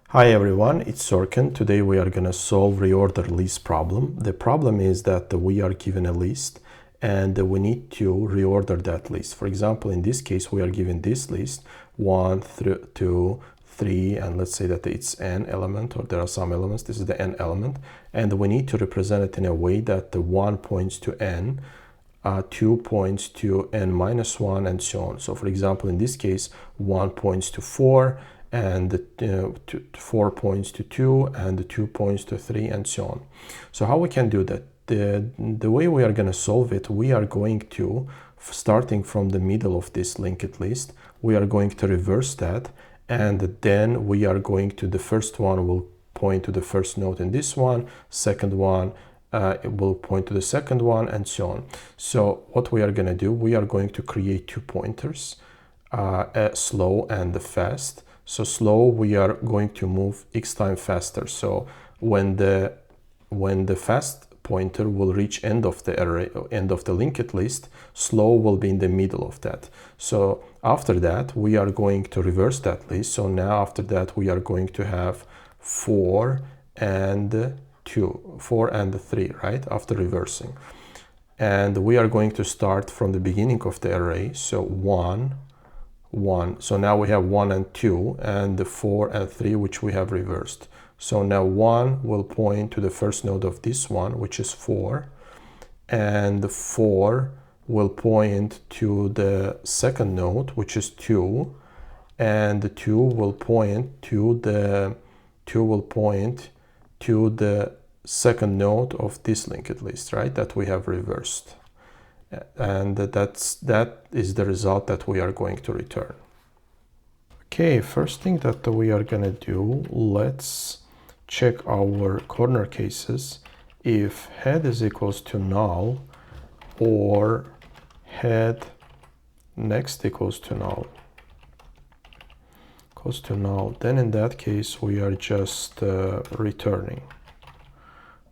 Hi everyone, it's Sorkin. Today we are going to solve reorder list problem. The problem is that we are given a list and we need to reorder that list. For example, in this case, we are given this list 1, 2, 3, and let's say that it's n element, or there are some elements. This is the n element, and we need to represent it in a way that the 1 points to n, 2 points to n minus 1, and so on. So for example, in this case, 1 points to 4, and 4 points to 2, and 2 points to 3, and so on. So how we can do that? The way we are going to solve it, we are going to, starting from the middle of this linked list, we are going to reverse that, and then we are going to, the first one will point to the first node in this one, second one it will point to the second one, and so on. So what we are going to do, we are going to create 2 pointers, slow and fast. So slow, we are going to move x time faster. So when the fast pointer will reach end of the array, end of the linked list, slow will be in the middle of that. So after that, we are going to reverse that list. So now after that, we are going to have 4 and 2, 4 and 3, right? After reversing. And we are going to start from the beginning of the array. So 1, 1. So now we have 1 and 2, and the 4 and 3, which we have reversed. So now 1 will point to the first node of this one, which is 4, and 4 will point to the second node, which is 2, and 2 will point to the second node of this linked list, right? That we have reversed. And that is the result that we are going to return. Okay, first thing that we are going to do, let's check our corner cases. If head is equals to null, or head next equals to null, then in that case we are just returning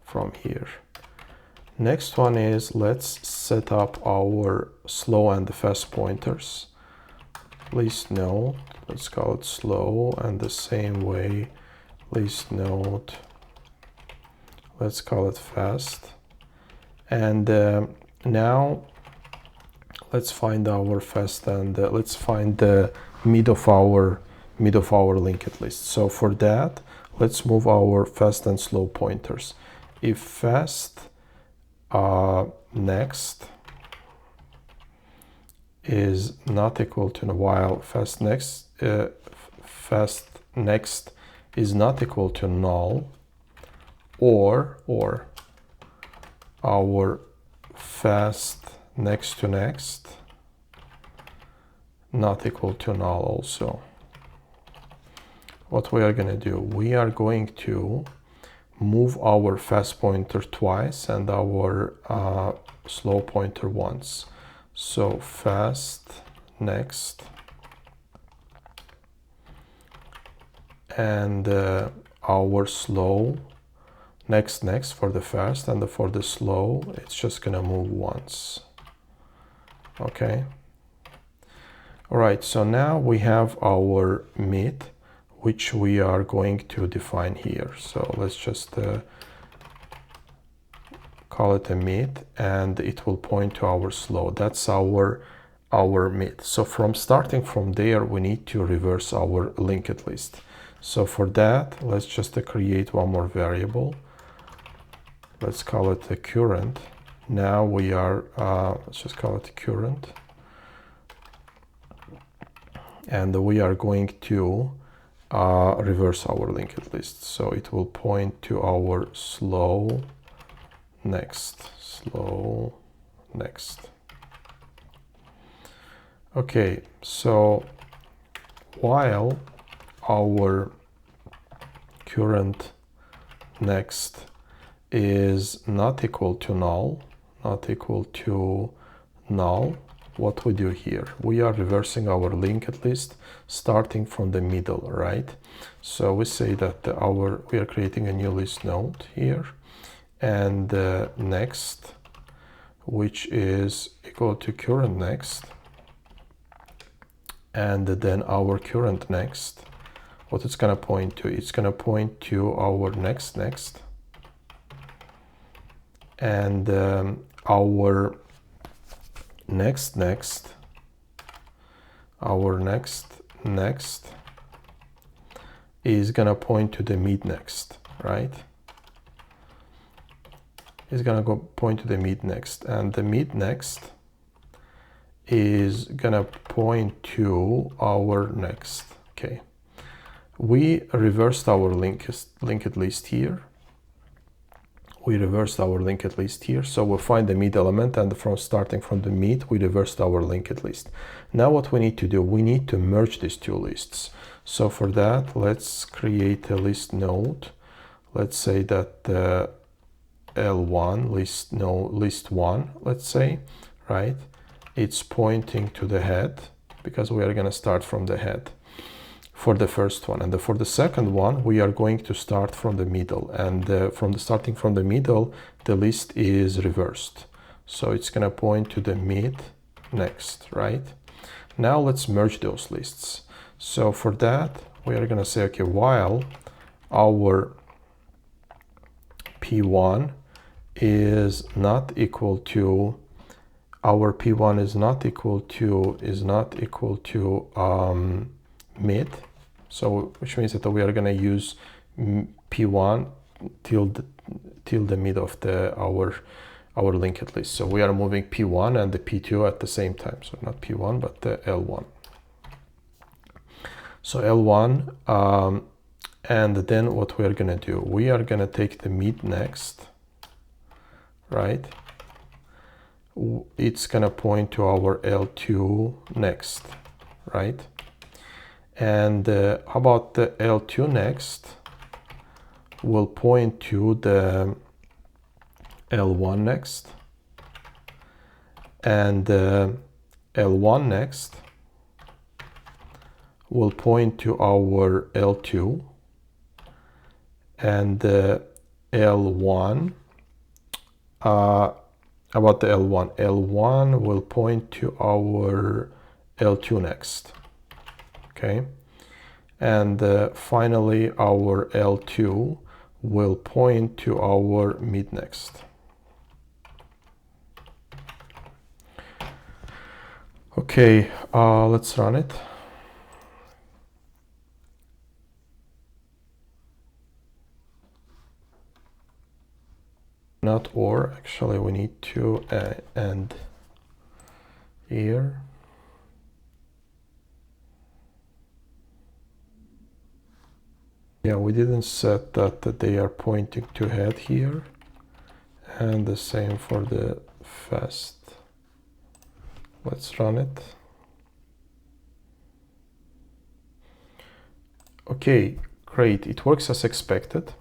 from here. Next one is, let's set up our slow and fast pointers. List node, let's call it slow, and the same way list node, let's call it fast. And now let's find our fast, and let's find the mid of our linked list. So for that, let's move our fast and slow pointers. If fast next is not equal to, while fast next is not equal to null, or our fast next to next not equal to null also. What we are going to do, we are going to move our fast pointer twice and our slow pointer once. So fast next, and our slow next for the fast, and for the slow it's just gonna move once. Okay, all right, so now we have our mid, which we are going to define here. So let's just call it a mid, and it will point to our slow. That's our mid. So from starting from there, we need to reverse our linked list. So for that, let's just create one more variable. Let's call it a current. Now we are, let's just call it current. And we are going to reverse our linked list. So it will point to our slow next. Okay, so while our current next is not equal to null, what we do here, we are reversing our linked list starting from the middle, right? So we say that we are creating a new list node here, and next, which is equal to current next, and then our current next, what it's going to point to? It's going to point to our next, and our next, our next is going to point to the mid next, right? It's going to go point to the mid next, and the mid next is going to point to our next. Okay, we reversed our linked list here. We reversed our linked list here, so we'll find the mid element, and starting from the mid, we reversed our linked list. Now what we need to do, we need to merge these two lists. So for that, let's create a list node. Let's say that L1 list 1, let's say, right? It's pointing to the head because we are going to start from the head for the first one, and for the second one we are going to start from the middle, and starting from the middle the list is reversed, so it's going to point to the mid next, right? Now let's merge those lists. So for that we are going to say, okay, while our P1 is not equal to mid, so which means that we are going to use P1 till the mid of our linked list. So we are moving P1 and the P2 at the same time, so not P1 but the L1. So L1, and then what we are going to do, we are going to take the mid next, right? It's going to point to our L2 next, right? And how about the L2 next will point to the L1 next, and L1 next will point to our L2, and L1, about the L1 will point to our L2 next, okay? And finally our L2 will point to our mid next. Okay, let's run it. Not or, actually we need to end here. Yeah, we didn't set that they are pointing to head here, and the same for the fast. Let's run it. Okay, great, it works as expected.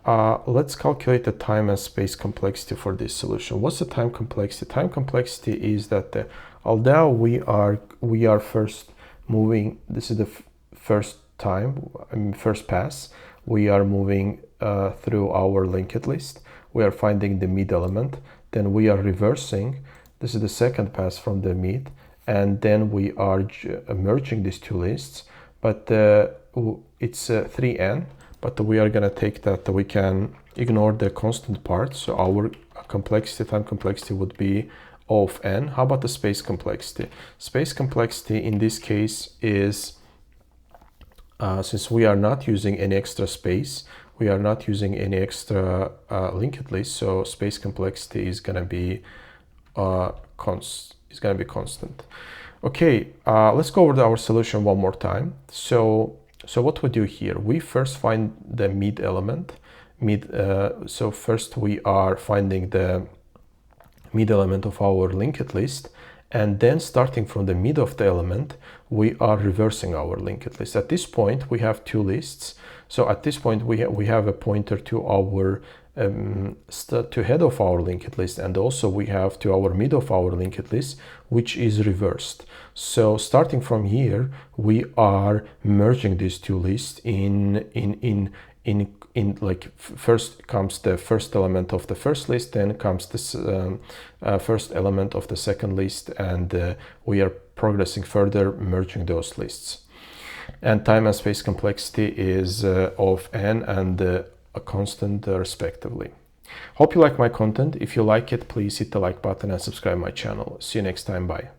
Let's calculate the time and space complexity for this solution. What's the time complexity? Time complexity is that although we are first moving, this is the first pass, we are moving through our linked list. We are finding the mid element, then we are reversing. This is the second pass from the mid, and then we are merging these two lists, but it's 3n. But we are going to take that, we can ignore the constant part. So our complexity, time complexity would be O of n. How about the space complexity? Space complexity in this case is, since we are not using any extra space, we are not using any extra linked list, so space complexity is going to be constant. Okay, let's go over our solution one more time. So what we do here, we first find the mid element. So first we are finding the mid element of our linked list, and then starting from the mid of the element, we are reversing our linked list. At this point, we have two lists. So at this point, we have a pointer to our to head of our linked list, and also we have to our mid of our linked list, which is reversed. So starting from here, we are merging these two lists in like first comes the first element of the first list, then comes this first element of the second list, and we are progressing further, merging those lists. and time and space complexity is of n and a constant respectively. Hope you like my content. If you like it, please hit the like button and subscribe my channel. See you next time. Bye.